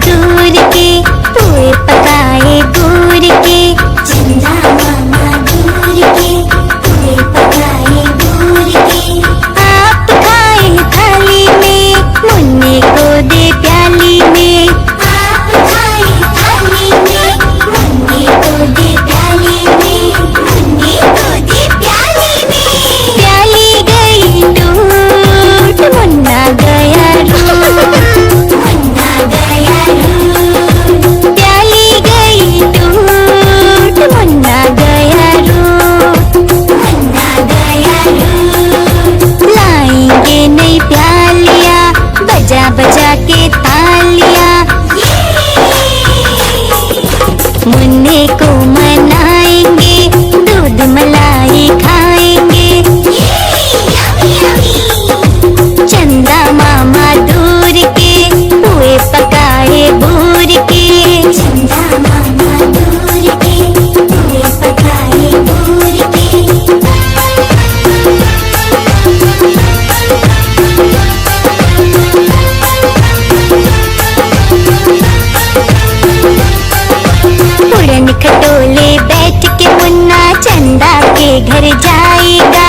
दूर के, पुए पकाए गुड़ के। चंदा मामा दूर के, पुए पकाए गुड़ के। आप खाए थाली में, मुन्ने को दे प्याली में। आप खाए थाली में, मुन्ने को दे प्याली में। मुन्ने को दे प्याली में। प्याली गई टूट, मुन्ना गया रूठ। मुन्ना गया रूठ। प्याली गई टूट, मुन्ना गया रूठ। मुन्ना गया रूठ। लाएंगे नई प्यालियाँ, बजा बजा के तालियाँ। मुन्ने को मनाएंगे, दूध मलाई खाएंगे। चंदा मामा दूर के, पुए पकाए बूर के। चंदा मामा दूर के, पुए पकाए बूर के। उड़न खटोले बैठ के मुन्ना चंदा के घर जाएगा।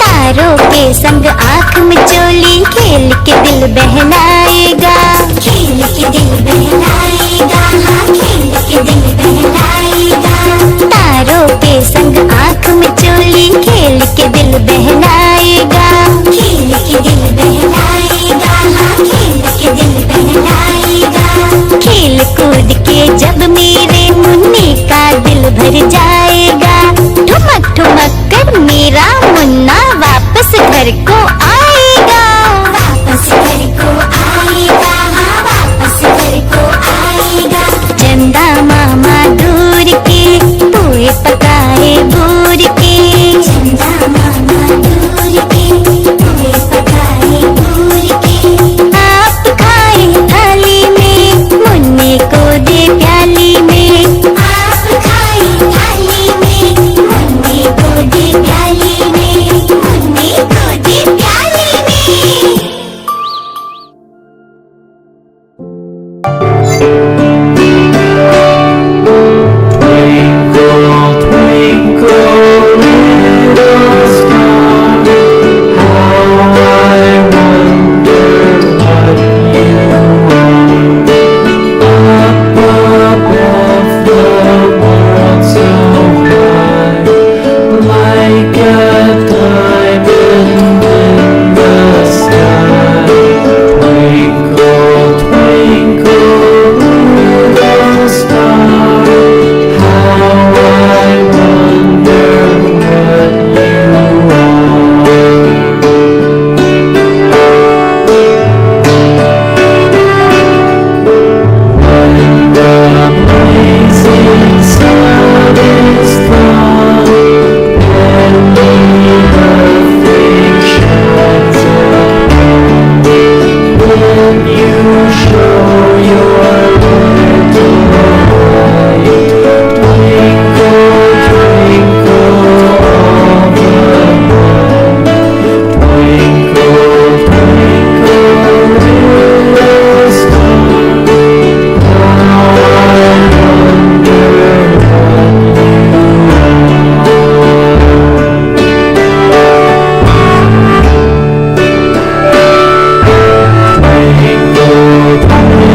तारों के संग आँख मिचोली, खेल के दिल बहलाएगा। खेल के दिल बहलाएगा, हाँ खेल के दिल बहलाएगा। तारों के संग आँख मिचोली, खेल के दिल बहलाएगा। खेल के दिल बहलाएगा, हाँ खेल के दिल बहलाएगा। खेल कूद के जब मेरे मुन्ने का दिल भर जाएगा। ठुमक ठुमक कर मेरा मुन्ना वापस घर को आएगा। वापस घर को आएगा, हाँ वापस घर को आएगा। चंदा मामा दूर के, पुए पकाए बूर के। चंदा मामा दूर के, पुए पकाए बूर के। आप खाए थाली में, मुन्ने को दे प्याली में। आप खाए थाली में, मुन्ने को दे प्याली में। मुन्ने को दे प्याली में। Twinkle, twinkle, little star, how I wonder what you are. Up above the world so high, like a diamond in the sky. Twinkle, twinkle, little star, how I wonder what you are. When the blazing sun is gone, and the earth shines upon, when you show your little light, twinkle, twinkle all the night. Twinkle, twinkle, little star, how I wonder what you are. Twinkle, twinkle,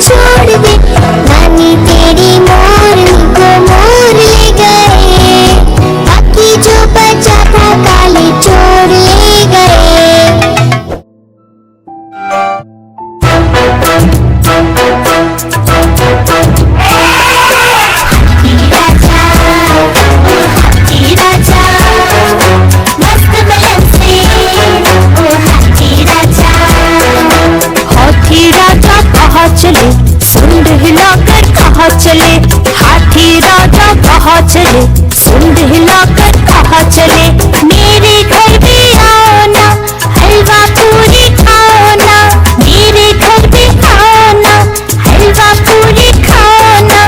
छोड़ दे। नानी तेरी मोरनी को मोर ले गए, बाकी जो बचा था काले चोर ले गए। हाथी राजा मस्त बलन से, ओ हाथी राजा। हाथी राजा कहाँ चले, सूंड हिलाकर कहाँ चले। हाथी राजा कहाँ चले, सूंड हिलाकर कहाँ चले। मेरे घर भी आओ ना, हलवा पूरी खाओ ना। मेरे घर भी आओ ना, हलवा पूरी खाओ ना।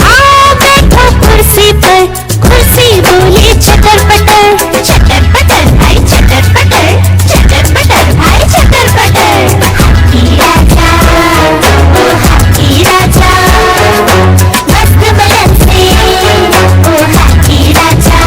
आओ बैठो कुर्सी पर, कुर्सी बोले चटर पटर। चटर पटर भाई चटर पटर, चटर पटर भाई चटर पटर। हाथी राजा, ओ हाथी राजा मस्त बलन से, ओ हाथी राजा।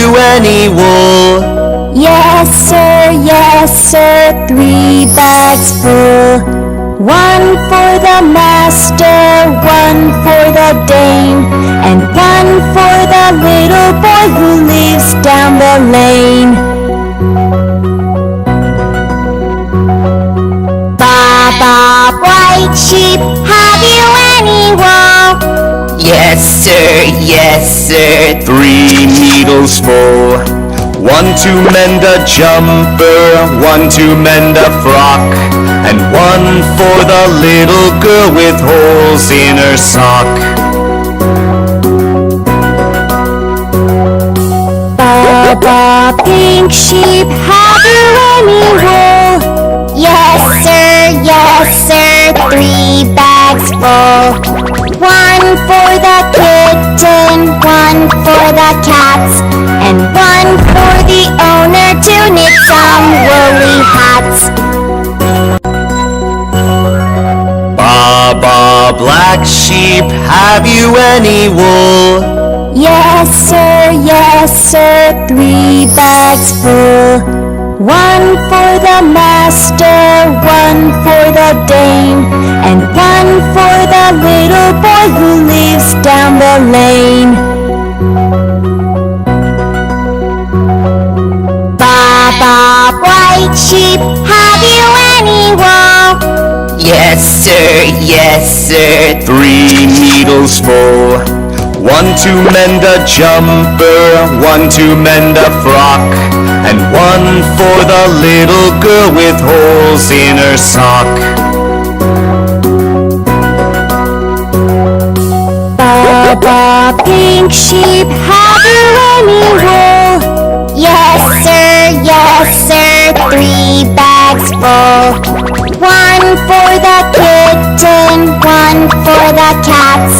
you any wool? Yes, sir, 3 bags full. 1 for the master, 1 for the dame, and 1 for the little boy who lives down the lane. Bob, white sheep, have you any wool? Yes, sir, 3 needles full. 1 to mend a jumper, 1 to mend a frock, and 1 for the little girl with holes in her sock. Bob, pink sheep, have you any wool? Yes, sir, 3 bags full. 1 for the kitten, 1 for the cats, and 1 for the owner to knit some woolly hats. Baba, black sheep, have you any wool? Yes, sir, 3 bags full. 1 for the master, 1 for the dame, and 1 for the little boy who lives down the lane. Bob, white sheep, have you any wool? Yes, sir, 3 needles full. 1 to mend a jumper, 1 to mend a frock, and 1 for the little girl with holes in her sock. Bob, pink sheep, have you any wool? Yes, sir, 3 bags full. 1 for the kitten, 1 for the cats,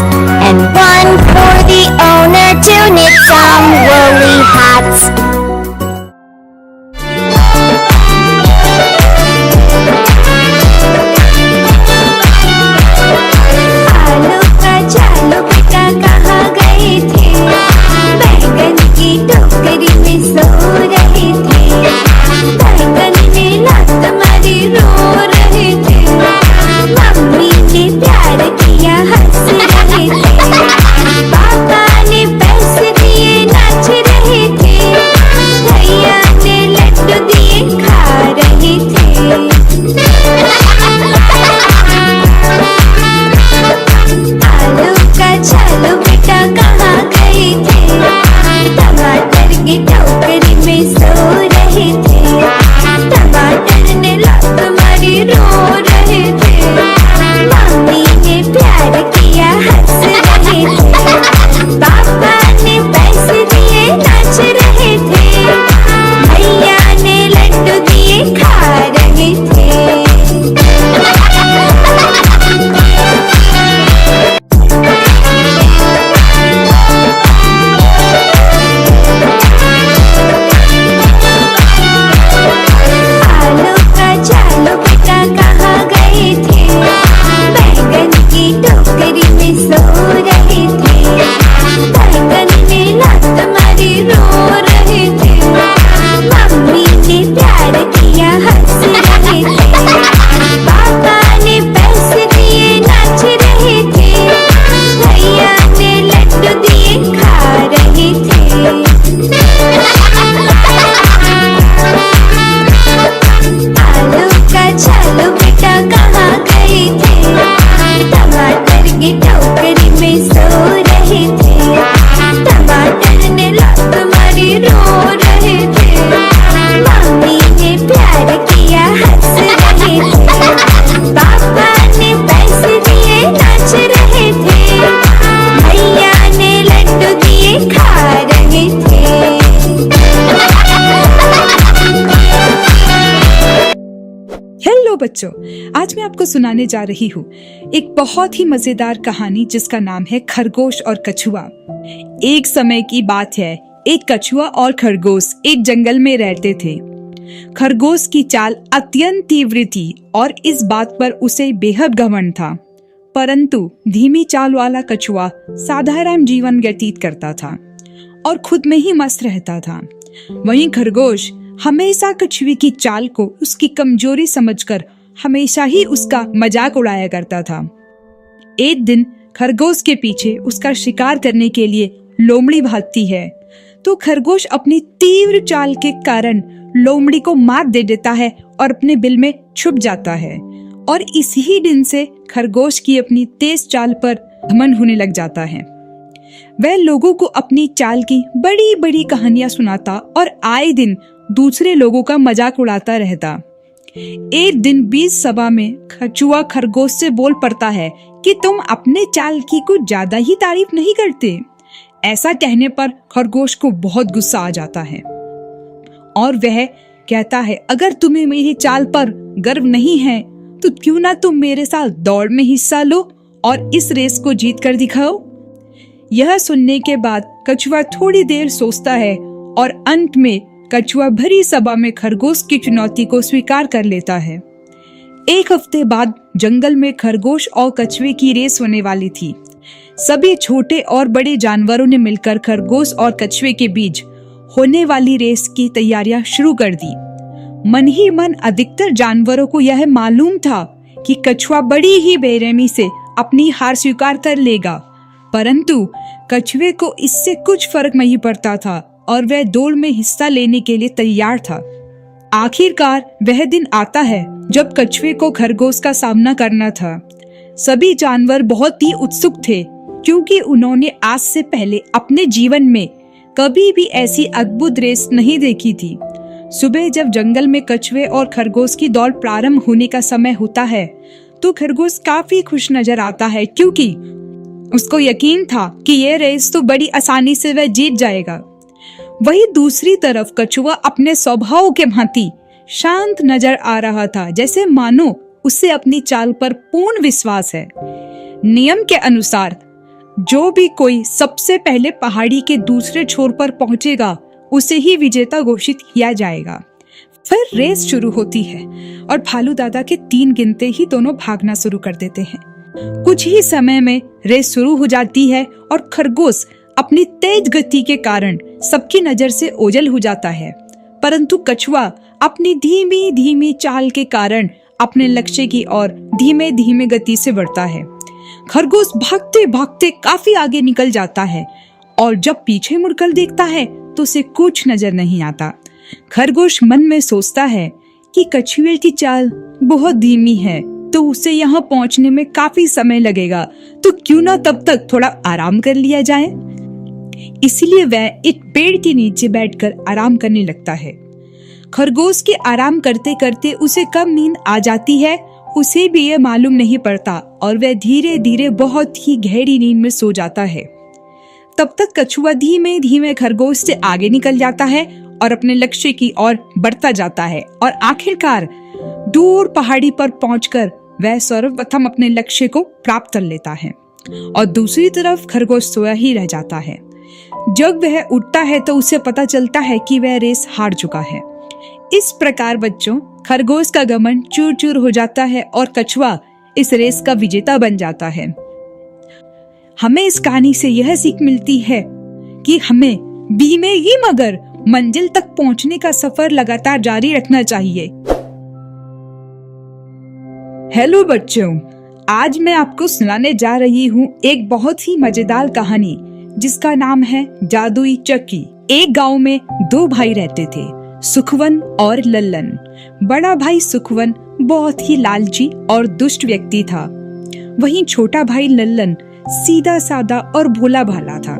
and 1 for the owner to knit some woolly hats. आलू का चालू बेटा कहाँ गए थे? बैगन की टोकरी में सो रहे थे। बैगन ने लात मारी रो रहे थे। मम्मी ने प्यार किया हंस रहे थे। पापा ने पैसे दिए नाच रहे थे। भैया ने लड्डू दिए खा रहे थे। आलू का चालू बेटा कहाँ गए थे? टमाटर की टोकरी में सो रहे थे। टमाटर ने लात मारी रो रहे थे। मम्मी ने प्यार किया हंस रहे थे। पापा ने पैसे दिए नाच रहे थे। भैया ने लड्डू दिए खा रहे थे। आलू का चालू बेटा कहाँ गए थे? बैगन की टोकरी में सो रहे थे। बैगन ने लात मारी रो रहे थे। मम्मी ने प्यार किया हंस रहे थे। पापा ने पैसे दिए नाच रहे थे। भैया ने लड्डू दिए खा रहे थे। आलू का चालू बेटा कहाँ गए थे? टमाटर की टोकरी में सो रहे थे। टमाटर ने लात मारी रो रहे थे। मम्मी ने प्यार किया हंस रहे थे। पापा ने पैसे दिए नाच रहे थे। भैया ने लड्डू दिए खा रहे थे। हेलो बच्चों, आज मैं आपको सुनाने जा रही हूँ एक बहुत ही मजेदार कहानी जिसका नाम है खरगोश और कछुआ। एक समय की बात है, एक कछुआ और खरगोश एक जंगल में रहते थे। खरगोश की चाल अत्यंत तीव्र थी और इस बात पर उसे बेहद घमंड था, परंतु धीमी चाल वाला कछुआ साधारण जीवन व्यतीत करता था और खुद में ही मस्त रहता था। वहीं खरगोश हमेशा कछुए की चाल को उसकी कमजोरी समझकर हमेशा ही उसका मजाक उड़ाया करता था। एक दिन खरगोश के पीछे उसका शिकार करने के लिए लोमड़ी भागती है, तो खरगोश अपनी तीव्र चाल के कारण लोमड़ी को मात दे देता है और अपने बिल में छुप जाता है। और इसी दिन से खरगोश की अपनी तेज चाल पर घमंड होने लग जाता है। वह लोगों को अपनी चाल की बड़ी बड़ी कहानियां सुनाता और आए दिन दूसरे लोगों का मजाक उड़ाता रहता। एक दिन बीच सभा में कछुआ खरगोश से बोल पड़ता है कि तुम अपने चाल की कुछ ज्यादा ही तारीफ नहीं करते। ऐसा कहने पर खरगोश को बहुत गुस्सा आ जाता है और वह कहता है, अगर तुम्हें मेरी चाल पर गर्व नहीं है तो क्यों ना तुम मेरे साथ दौड़ में हिस्सा लो और इस रेस को जीत कर दिखाओ। यह सुनने के बाद कछुआ थोड़ी देर सोचता है और अंत में कछुआ भरी सभा में खरगोश की चुनौती को स्वीकार कर लेता है। एक हफ्ते बाद जंगल में खरगोश और कछुए की रेस होने वाली थी। सभी छोटे और बड़े जानवरों ने मिलकर खरगोश और कछुए के बीच होने वाली रेस की तैयारियां शुरू कर दी। मन ही मन अधिकतर जानवरों को यह मालूम था कि कछुआ बड़ी ही बेरहमी से अपनी हार स्वीकार कर लेगा, परंतु कछुए को इससे कुछ फर्क नहीं पड़ता था और वह दौड़ में हिस्सा लेने के लिए तैयार था। आखिरकार वह दिन आता है जब कछुए को खरगोश का सामना करना था। सभी जानवर बहुत ही उत्सुक थे क्योंकि उन्होंने आज से पहले अपने जीवन में कभी भी ऐसी अद्भुत रेस नहीं देखी थी। सुबह जब जंगल में कछुए और खरगोश की दौड़ प्रारंभ होने का समय होता है तो खरगोश काफी खुश नजर आता है क्योंकि उसको यकीन था कि यह रेस तो बड़ी आसानी से वह जीत जाएगा। वहीं दूसरी तरफ कछुआ अपने स्वभाव के भांति शांत नजर आ रहा था, जैसे मानो उसे अपनी चाल पर पूर्ण विश्वास है। नियम के अनुसार जो भी कोई सबसे पहले पहाड़ी के दूसरे छोर पर पहुंचेगा उसे ही विजेता घोषित किया जाएगा। फिर रेस शुरू होती है और भालू दादा के 3 गिनते ही दोनों भागना शुरू कर देते हैं। कुछ ही समय में रेस शुरू हो जाती है और खरगोश अपनी तेज गति के कारण सबकी नजर से ओझल हो जाता है, परंतु कछुआ अपनी धीमी धीमी चाल के कारण अपने लक्ष्य की ओर धीमे धीमे गति से बढ़ता है। खरगोश भागते भागते काफी आगे निकल जाता है और जब पीछे मुड़कर देखता है तो उसे कुछ नजर नहीं आता। खरगोश मन में सोचता है कि कछुए की चाल बहुत धीमी है तो उसे यहाँ पहुँचने में काफी समय लगेगा, तो क्यों ना तब तक थोड़ा आराम कर लिया जाए। इसलिए वह एक पेड़ के नीचे बैठकर आराम करने लगता है। खरगोश के आराम करते करते उसे कब नींद आ जाती है उसे भी यह मालूम नहीं पड़ता और वह धीरे धीरे बहुत ही गहरी नींद में सो जाता है। तब तक कछुआ धीमे धीमे खरगोश से आगे निकल जाता है और अपने लक्ष्य की ओर बढ़ता जाता है और आखिरकार दूर पहाड़ी पर पहुंचकर वह सर्वप्रथम अपने लक्ष्य को प्राप्त कर लेता है और दूसरी तरफ खरगोश सोया ही रह जाता है। जब वह उठता है तो उसे पता चलता है कि वह रेस हार चुका है। इस प्रकार बच्चों, खरगोश का घमंड चूर चूर हो जाता है और कछुआ इस रेस का विजेता बन जाता है। हमें इस कहानी से यह सीख मिलती है कि हमें धीमे ही मगर मंजिल तक पहुंचने का सफर लगातार जारी रखना चाहिए। हेलो बच्चों, आज मैं आपको सुनाने जा रही हूँ एक बहुत ही मजेदार कहानी जिसका नाम है जादुई चक्की। एक गांव में 2 भाई रहते थे, सुखवन और लल्लन। बड़ा भाई सुखवन बहुत ही लालची और दुष्ट व्यक्ति था। वहीं छोटा भाई लल्लन सीधा साधा और भोला भाला था।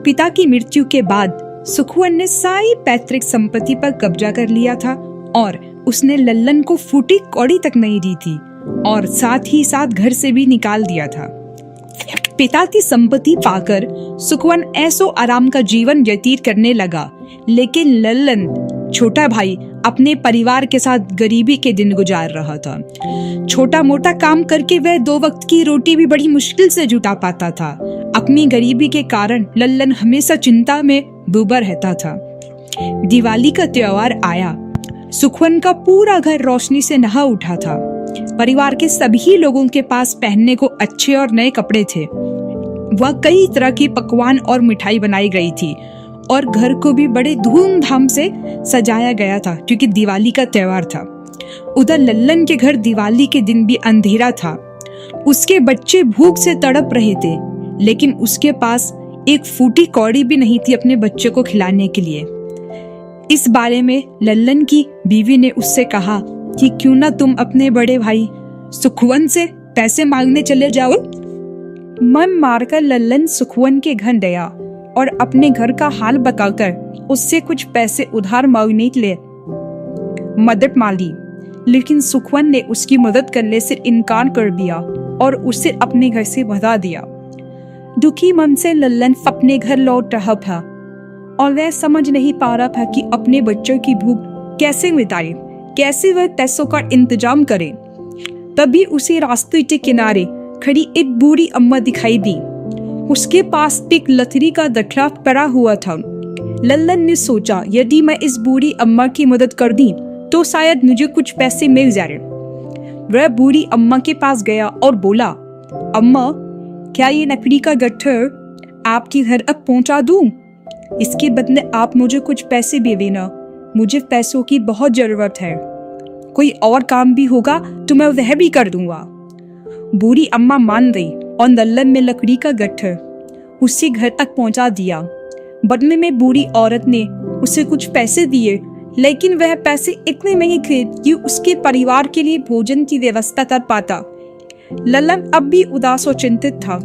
पिता की मृत्यु के बाद सुखवन ने सारी पैतृक संपत्ति पर कब्जा कर लिया था और उसने लल्लन को फूटी कौड़ी तक नहीं दी थी और साथ ही साथ घर से भी निकाल दिया था। पिता की संपत्ति पाकर सुखवन ऐसो आराम का जीवन व्यतीत करने लगा, लेकिन लल्लन छोटा भाई अपने परिवार के साथ गरीबी के दिन गुजार रहा था। छोटा मोटा काम करके वह 2 वक्त की रोटी भी बड़ी मुश्किल से जुटा पाता था। अपनी गरीबी के कारण लल्लन हमेशा चिंता में डूबा रहता था। दिवाली का त्योहार आया। सुखवन का पूरा घर रोशनी से नहा उठा था। परिवार के सभी लोगों के पास पहनने को अच्छे और नए कपड़े थे। वह कई तरह की पकवान और मिठाई बनाई गई थी और घर को भी बड़े धूमधाम से सजाया गया था क्योंकि दिवाली का त्योहार था। उधर लल्लन के घर दिवाली के दिन भी अंधेरा था। उसके बच्चे भूख से तड़प रहे थे, लेकिन उसके पास एक फूटी कौड़ी भी नहीं थी अपने बच्चे को खिलाने के लिए। इस बारे में लल्लन की बीवी ने उससे कहा कि क्यों ना तुम अपने बड़े भाई सुखवन से पैसे मांगने चले जाओ। मन मारकर लल्लन सुखवन के घर गया और अपने घर का हाल बताकर उससे कुछ पैसे उधार मांगने के लिए मदद मांगी, लेकिन सुखवन ने उसकी मदद करने से इनकार कर दिया और उसे अपने घर से भगा दिया। दुखी मन से लल्लन अपने घर लौट रहा था और वह समझ नहीं पा रहा था कि अपने बच्चों की भूख कैसे मिटाए, कैसे वह पैसों का इंतजाम करे। तभी उसे रास्ते के किनारे खड़ी एक बूढ़ी अम्मा दिखाई दी। उसके पास एक लकड़ी का गठरा पड़ा हुआ था। लल्लन ने सोचा, यदि मैं इस बूढ़ी अम्मा की मदद कर दी तो शायद मुझे कुछ पैसे मिल जाए। वह बूढ़ी अम्मा के पास गया और बोला, अम्मा, क्या ये लकड़ी का गट्ठर आपके घर तक पहुंचा दूं? इसके बदले आप मुझे कुछ पैसे दे देना, मुझे पैसों की बहुत जरूरत है। कोई और काम भी होगा तो मैं वह भी कर दूंगा। बूढ़ी अम्मा मान गई और लल्लन ने लकड़ी का गट्ठर उसी घर तक पहुंचा दिया। बदले में बूढ़ी औरत ने उसे कुछ पैसे दिए, लेकिन वह पैसे इतने महंगे थे कि उसके परिवार के लिए भोजन की व्यवस्था कर पाता। लल्लन अब भी उदास और चिंतित था।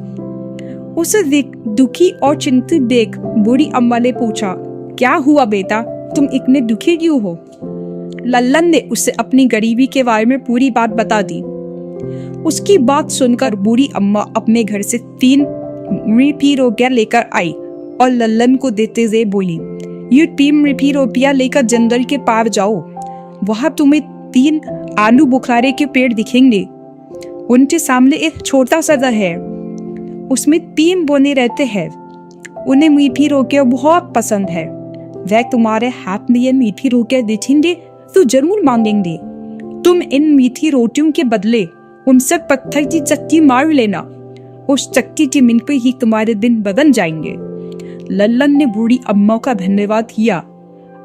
उसे दुखी और चिंतित देख बूढ़ी अम्मा ने पूछा, क्या हुआ बेटा, तुम इतने दुखी क्यों हो? लल्लन ने उसे अपनी गरीबी के बारे में पूरी बात बता दी। उसकी बात सुनकर बूढ़ी अम्मा अपने घर से 3 रुपये रुपया लेकर आई और लल्लन को देते हुए बोली, ये 3 रुपये रुपया लेकर जंगल के पार जाओ, वहां तुम्हें 3 आलू बुखारे के पेड़ दिखेंगे। उनके सामने एक छोटा सा घर है, उसमें 3 बोने रहते हैं। उन्हें मीठी रोटियां बहुत पसंद है। वह तुम्हारे हाथ में ये मीठी रोटियां दिखेंगे तो जरूर मांगेंगे। तुम इन मीठी रोटियों के बदले उनसे पत्थर की चक्की मार लेना, उस चक्की की मिन पे ही तुम्हारे दिन बदल जाएंगे। लल्लन ने बूढ़ी अम्मा का धन्यवाद किया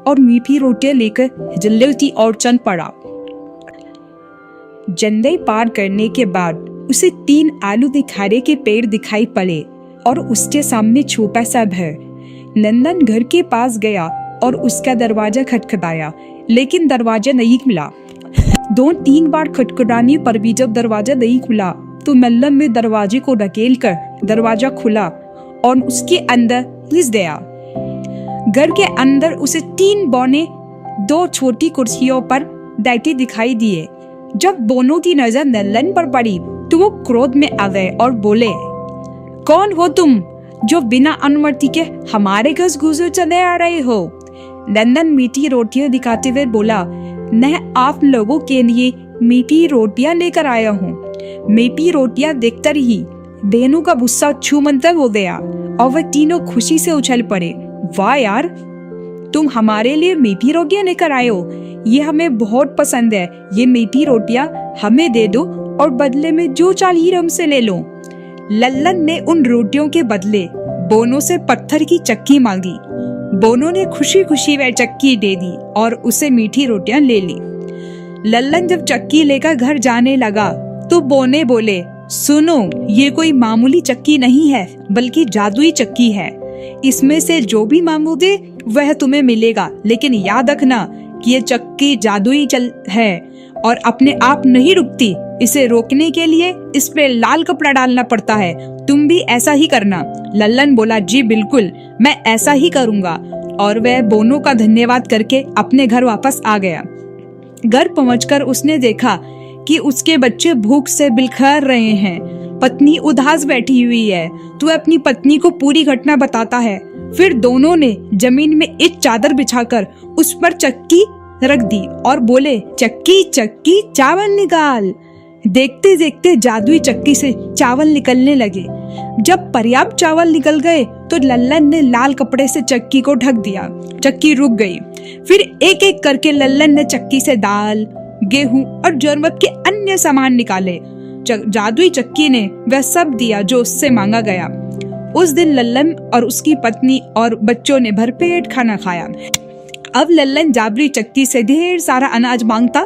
और मीठी रोटियां लेकर जंगल की ओर चल पड़ा। जंगल पार करने के बाद उसे 3 आलू बुखारे के पेड़ दिखाई पड़े और उसके सामने छोटा सा घर। लल्लन घर के पास गया और उसका दरवाजा खटखटाया, लेकिन दरवाजा नहीं खुला। 2-3 बार खटखटाने पर भी जब दरवाजा नहीं खुला तो लल्लन ने दरवाजे को ढकेल कर दरवाजा खुला और उसके अंदर घुस गया। घर के अंदर उसे 3 बौने 2 छोटी कुर्सियों पर बैठे दिखाई दिए। जब दोनों की नजर लल्लन पर पड़ी तो वो क्रोध में आ गए और बोले, कौन हो तुम जो बिना अनुमति के हमारे घर घुसे चले आ रहे हो? लल्लन मीठी रोटियां दिखाते हुए बोला, मैं आप लोगों के लिए मीठी रोटियां लेकर आया हूँ। मीठी रोटियां देखकर ही बेनू का गुस्सा छूमंतर हो गया और वह तीनों खुशी से उछल पड़े। वाह यार, तुम हमारे लिए मीठी रोटियां लेकर आए हो, ये हमें बहुत पसंद है। ये मीठी रोटियां हमें दे दो और बदले में जो चाहिए हमसे ले लो। लल्लन ने उन रोटियों के बदले बोनो से पत्थर की चक्की मांगी। बोनो ने खुशी खुशी वह चक्की दे दी और उसे मीठी रोटियां ले ली। लल्लन जब चक्की लेकर घर जाने लगा तो बोने बोले, सुनो, ये कोई मामूली चक्की नहीं है बल्कि जादुई चक्की है। इसमें से जो भी मांगोगे वह तुम्हें मिलेगा, लेकिन याद रखना कि ये चक्की जादुई चल है और अपने आप नहीं रुकती। इसे रोकने के लिए इस पे लाल कपड़ा डालना पड़ता है। तुम भी ऐसा ही करना। लल्लन बोला, जी बिल्कुल, मैं ऐसा ही करूंगा। और वह बोनो का धन्यवाद करके अपने घर वापस आ गया। घर पहुंचकर उसने देखा कि उसके बच्चे भूख से बिलखर रहे हैं। पत्नी उदास बैठी हुई है तो वह अपनी पत्नी को पूरी घटना बताता है। फिर दोनों ने जमीन में एक चादर बिछाकर उस पर चक्की रख दी और बोले, चक्की चक्की चावल निकाल। देखते देखते जादुई चक्की से चावल निकलने लगे। जब पर्याप्त चावल निकल गए तो लल्लन ने लाल कपड़े से चक्की को ढक दिया। चक्की रुक गई। फिर एक एक करके लल्लन ने चक्की से दाल, गेहूं और जरूरत के अन्य सामान निकाले। जादुई चक्की ने वह सब दिया जो उससे मांगा गया। उस दिन लल्लन और उसकी पत्नी और बच्चों ने भरपेट खाना खाया। अब लल्लन जादुई चक्की से ढेर सारा अनाज मांगता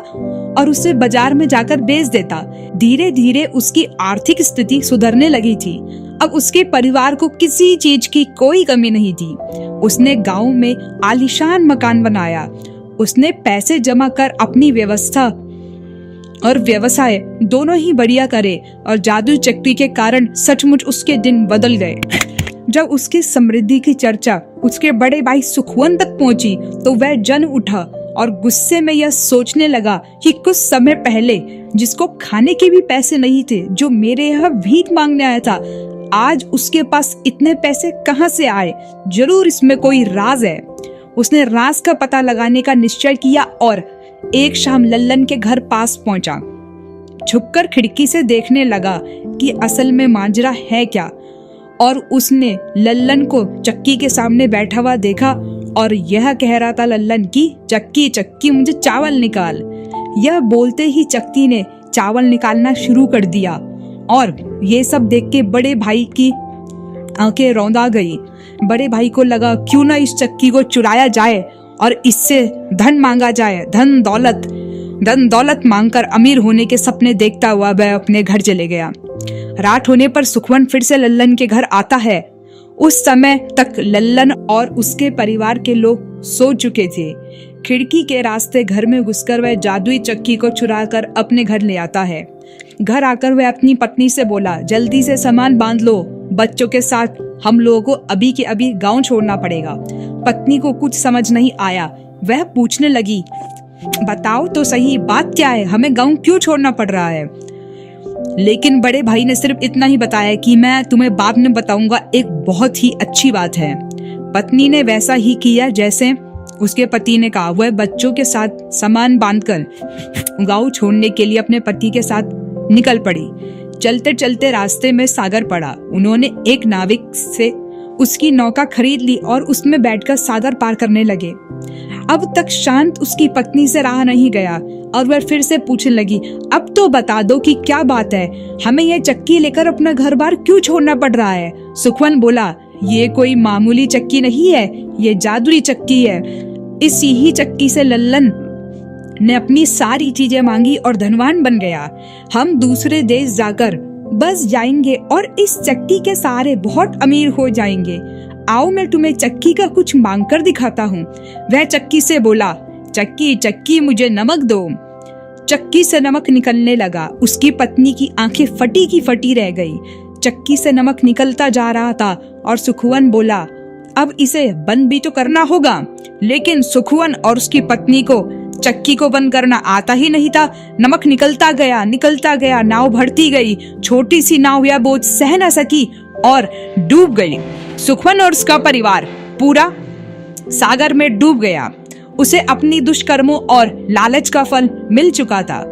और उसे बाजार में जाकर बेच देता। धीरे धीरे उसकी आर्थिक स्थिति सुधरने लगी थी। अब उसके परिवार को किसी चीज की कोई कमी नहीं थी। उसने गांव में आलीशान मकान बनाया। उसने पैसे जमा कर अपनी व्यवस्था और व्यवसाय दोनों ही बढ़िया करे और जादुई चक्की के कारण सचमुच उसके दिन बदल गए। जब उसकी समृद्धि की चर्चा उसके बड़े भाई सुखवन तक पहुंची तो वह जन उठा और गुस्से में यह सोचने लगा कि कुछ समय पहले जिसको खाने के भी पैसे नहीं थे, जो मेरे यहाँ भीख मांगने आया था, आज उसके पास इतने पैसे कहाँ से आए? जरूर इसमें कोई राज है। उसने राज का पता लगाने का निश्चय किया और एक शाम लल्लन के घर पास पहुंचा। छुपकर खिड़की से देखने लगा कि असल में मांजरा है क्या, और उसने लल्लन को चक्की के सामने बैठा हुआ देखा और यह कह रहा था लल्लन की चक्की चक्की मुझे चावल निकाल। यह बोलते ही चक्की ने चावल निकालना शुरू कर दिया और ये सब देख के बड़े भाई की आंखें रौंदा गई। बड़े भाई को लगा क्यों ना इस चक्की को चुराया जाए और इससे धन मांगा जाए। धन दौलत मांगकर अमीर होने के सपने देखता हुआ वह अपने घर चले गया। रात होने पर सुखवन फिर से लल्लन के घर आता है। उस समय तक लल्लन और उसके परिवार के लोग सो चुके थे। खिड़की के रास्ते घर में घुसकर वह जादुई चक्की को चुराकर अपने घर ले आता है। घर आकर वह अपनी पत्नी से बोला, जल्दी से सामान बांध लो, बच्चों के साथ हम लोगों को अभी के अभी गांव छोड़ना पड़ेगा। पत्नी को कुछ समझ नहीं आया। वह पूछने लगी, बताओ तो सही बात क्या है, हमें गांव क्यों छोड़ना पड़ रहा है? लेकिन बड़े भाई ने सिर्फ इतना ही बताया कि मैं तुम्हें बाद में बताऊंगा, एक बहुत ही अच्छी बात है। पत्नी ने वैसा ही किया जैसे उसके पति ने कहा। वह बच्चों के साथ सामान बांधकर गांव छोड़ने के लिए अपने पति के साथ निकल पड़ी। चलते चलते रास्ते में सागर पड़ा। उन्होंने एक नाविक से उसकी नौका खरीद ली और उसमें बैठकर सागर पार करने लगे। अब तक शांत उसकी पत्नी से रहा नहीं गया और वह फिर से पूछने लगी, अब तो बता दो कि क्या बात है, हमें यह चक्की लेकर अपना घर बार क्यों छोड़ना पड़ रहा है? सुखवन बोला, ये कोई मामूली चक्की नहीं है, ये जादुई चक्की है। इसी ही चक्की से लल्लन ने अपनी सारी चीजें मांगी और धनवान बन गया। हम दूसरे देश जाकर बस जाएंगे और इस चक्की के सहारे बहुत अमीर हो जाएंगे। आओ मैं तुम्हें चक्की का कुछ मांग कर दिखाता हूँ। वह चक्की से बोला, चक्की चक्की मुझे नमक दो। चक्की से नमक निकलने लगा। उसकी पत्नी की आंखें फटी की फटी रह गई। चक्की से नमक निकलता जा रहा था और सुखवन बोला, अब इसे बंद भी तो करना होगा। लेकिन सुखवन और उसकी पत्नी को चक्की को बंद करना आता ही नहीं था। नमक निकलता गया, नाव भरती गई। छोटी सी नाव यह बोझ सह न सकी और डूब गई। सुखवन और उसका परिवार पूरा सागर में डूब गया। उसे अपनी दुष्कर्मों और लालच का फल मिल चुका था।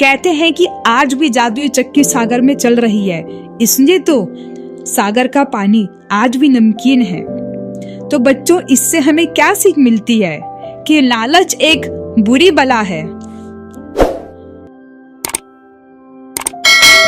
कहते हैं कि आज भी जादुई चक्की सागर में चल रही है, इसलिए तो सागर का पानी आज भी नमकीन है। तो बच्चों, इससे हमें क्या सीख मिलती है कि लालच एक बुरी बला है